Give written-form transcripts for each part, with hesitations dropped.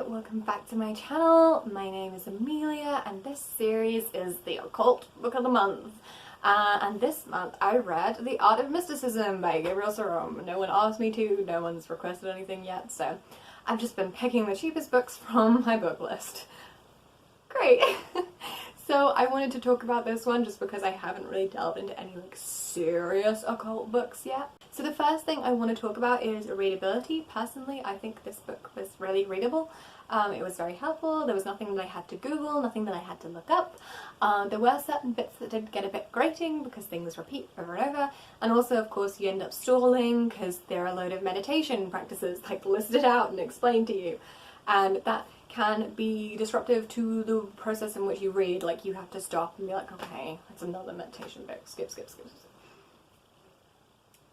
welcome back to my channel. My name is Amelia and this series is the Occult Book of the Month. And this month I read The Art of Mysticism by Gabriel Sarome. No one asked me to, no one's requested anything yet, so I've just been picking the cheapest books from my book list. Great! So I wanted to talk about this one just because I haven't really delved into any serious occult books yet. So the first thing I want to talk about is readability. Personally, I think this book was really readable. It was very helpful. There was nothing that I had to Google, nothing that I had to look up. There were certain bits that did get a bit grating because things repeat over and over, and also of course you end up stalling because there are a load of meditation practices listed out and explained to you, and that can be disruptive to the process in which you read. Like, you have to stop and be like, okay, it's another meditation book, skip.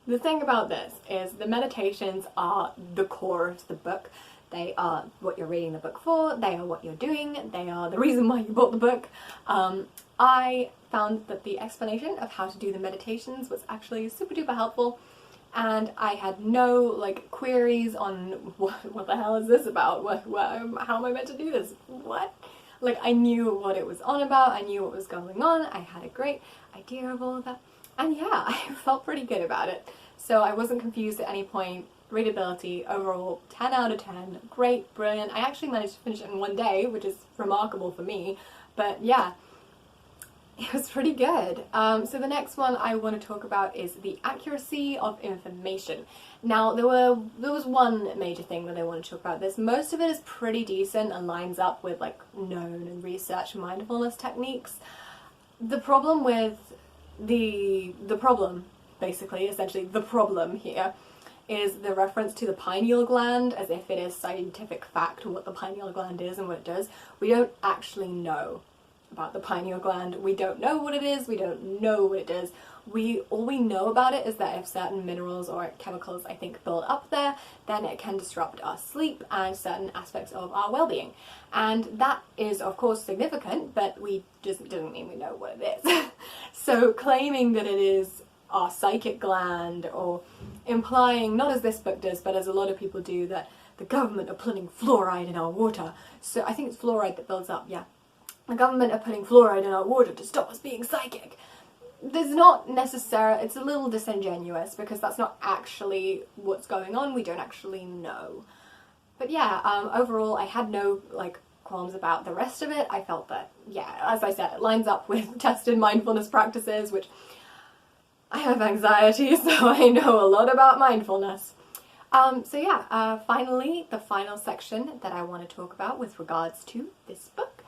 The thing about this is the meditations are the core of the book. They are what you're reading the book for, they are what you're doing, they are the reason why you bought the book. I found that the explanation of how to do the meditations was actually super duper helpful, and I had no queries on what the hell is this about, how am I meant to do this, what? I knew what it was on about, I knew what was going on, I had a great idea of all of that, and yeah, I felt pretty good about it. So I wasn't confused at any point. Readability, overall, 10 out of 10, great, brilliant. I actually managed to finish it in one day, which is remarkable for me, but yeah, it was pretty good. So the next one I want to talk about is the accuracy of information. Now, there was one major thing that I want to talk about this. Most of it is pretty decent and lines up with known and researched mindfulness techniques. The problem with the problem here is the reference to the pineal gland, as if it is scientific fact what the pineal gland is and what it does. We don't actually know about the pineal gland. We don't know what it is, we don't know what it does. All we know about it is that if certain minerals or chemicals, I think, build up there, then it can disrupt our sleep and certain aspects of our well-being. And that is of course significant, but we just doesn't mean we know what it is. So claiming that it is our psychic gland, or implying, not as this book does, but as a lot of people do, that the government are putting fluoride in our water. So I think it's fluoride that builds up, yeah. The government are putting fluoride in our water to stop us being psychic. There's not necessarily, it's a little disingenuous because that's not actually what's going on, we don't actually know. But yeah, overall I had no qualms about the rest of it. I felt that, yeah, as I said, it lines up with tested mindfulness practices, which I have anxiety, so I know a lot about mindfulness. So yeah, finally, the final section that I want to talk about with regards to this book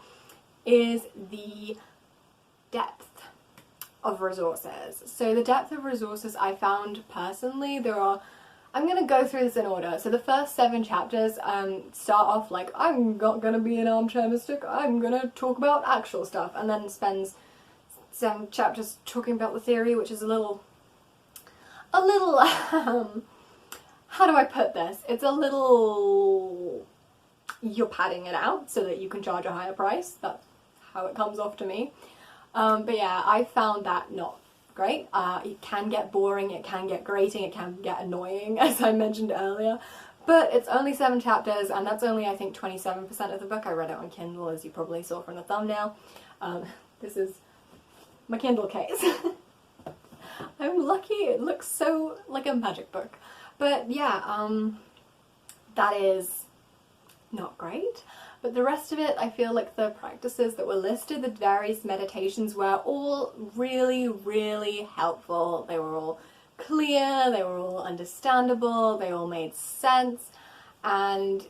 is the depth of resources. So the depth of resources I found personally, I'm going to go through this in order. So the first 7 chapters start off I'm not going to be an armchair mystic, I'm going to talk about actual stuff, and then spends 7 chapters talking about the theory, which is a little how do I put this? It's a little, you're padding it out so that you can charge a higher price. That's how it comes off to me. But yeah, I found that not great. It can get boring, it can get grating, it can get annoying, as I mentioned earlier. But it's only 7 chapters, and that's only, I think, 27% of the book. I read it on Kindle, as you probably saw from the thumbnail. This is my Kindle case. I'm lucky, it looks so like a magic book. But yeah, that is not great. But the rest of it, I feel like the practices that were listed, the various meditations, were all really, really helpful. They were all clear, they were all understandable, they all made sense, and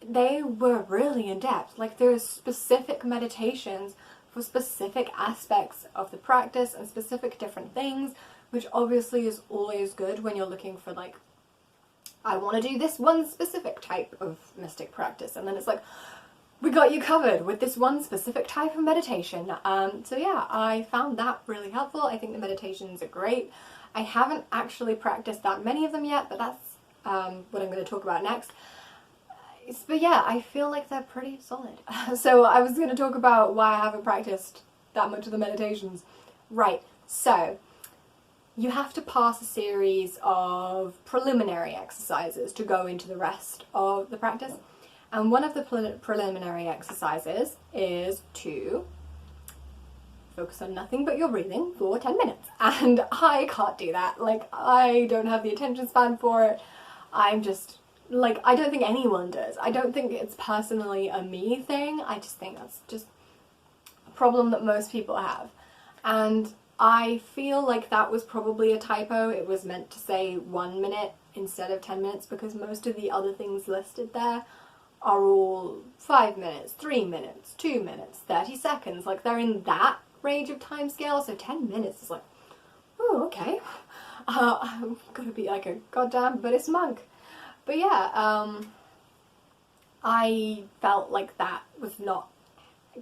they were really in depth. There's specific meditations for specific aspects of the practice and specific different things, which obviously is always good when you're looking for I want to do this one specific type of mystic practice, and then it's we got you covered with this one specific type of meditation. So yeah, I found that really helpful. I think the meditations are great. I haven't actually practiced that many of them yet, but that's what I'm going to talk about next. But yeah, I feel like they're pretty solid. So I was going to talk about why I haven't practiced that much of the meditations. Right, so you have to pass a series of preliminary exercises to go into the rest of the practice. And one of the preliminary exercises is to focus on nothing but your breathing for 10 minutes. And I can't do that. Like, I don't have the attention span for it. I'm just, like, I don't think anyone does. I don't think it's personally a me thing. I just think that's just a problem that most people have. And I feel like that was probably a typo. It was meant to say 1 minute instead of 10 minutes because most of the other things listed there are all 5 minutes, 3 minutes, 2 minutes, 30 seconds. Like, they're in that range of time scale, so 10 minutes is like, oh, okay. I'm gonna be like a goddamn Buddhist monk. But yeah, I felt like that was not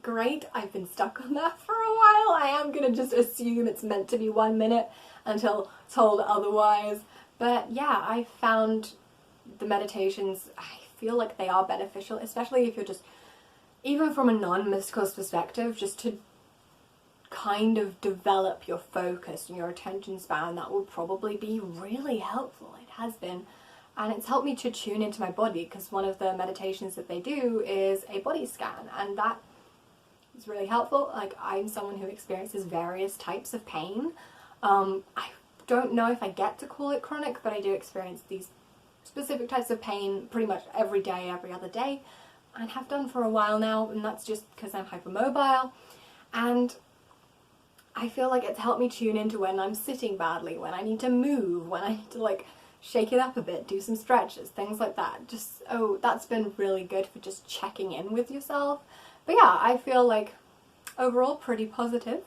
great. I've been stuck on that for a while. I am gonna just assume it's meant to be 1 minute until told otherwise. But yeah, I found the meditations, I feel like they are beneficial, especially if you're just, even from a non-mysticalist perspective, just to kind of develop your focus and your attention span. That would probably be really helpful. It has been. And it's helped me to tune into my body, because one of the meditations that they do is a body scan, and that is really helpful. Like, I'm someone who experiences various types of pain. I don't know if I get to call it chronic, but I do experience these specific types of pain pretty much every day, every other day, and have done for a while now, and that's just because I'm hypermobile. And I feel like it's helped me tune into when I'm sitting badly, when I need to move, when I need to, like, shake it up a bit, do some stretches, things like that. Just, oh, that's been really good for just checking in with yourself. But yeah, I feel like overall pretty positive.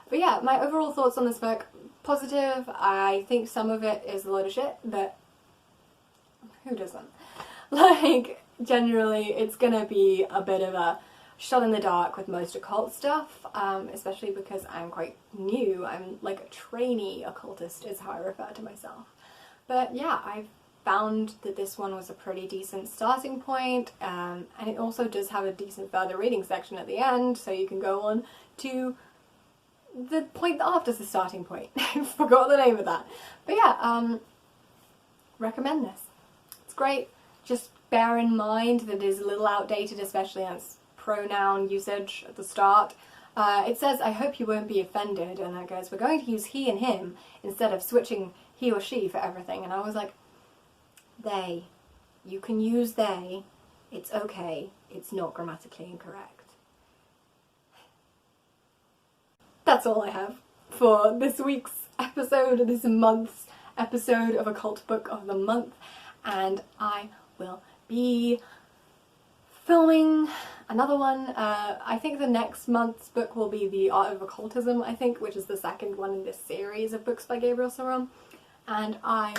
But yeah, my overall thoughts on this book, positive. I think some of it is a load of shit, but who doesn't? Like, generally, it's gonna be a bit of a shot in the dark with most occult stuff, especially because I'm quite new. I'm like a trainee occultist is how I refer to myself. But yeah, I found that this one was a pretty decent starting point, and it also does have a decent further reading section at the end, so you can go on to the point after the starting point. I forgot the name of that. But yeah, recommend this. It's great. Just bear in mind that it is a little outdated, especially as pronoun usage at the start. It says, I hope you won't be offended, and then it goes, we're going to use he and him instead of switching he or she for everything. And I was like, they. You can use they. It's okay. It's not grammatically incorrect. That's all I have for this week's episode, this month's episode of Occult Book of the Month. And I will be filming another one. I think the next month's book will be The Art of Occultism, I think, which is the second one in this series of books by Gabriel Saron. And I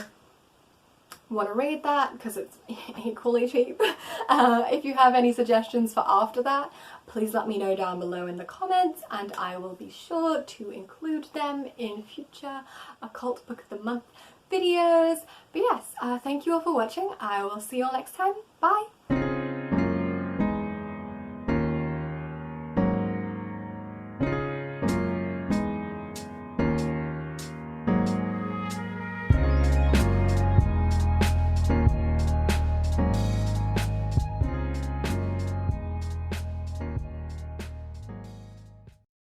want to read that because it's equally cheap. If you have any suggestions for after that, please let me know down below in the comments, and I will be sure to include them in future Occult Book of the Month videos. But yes, thank you all for watching. I will see you all next time. Bye!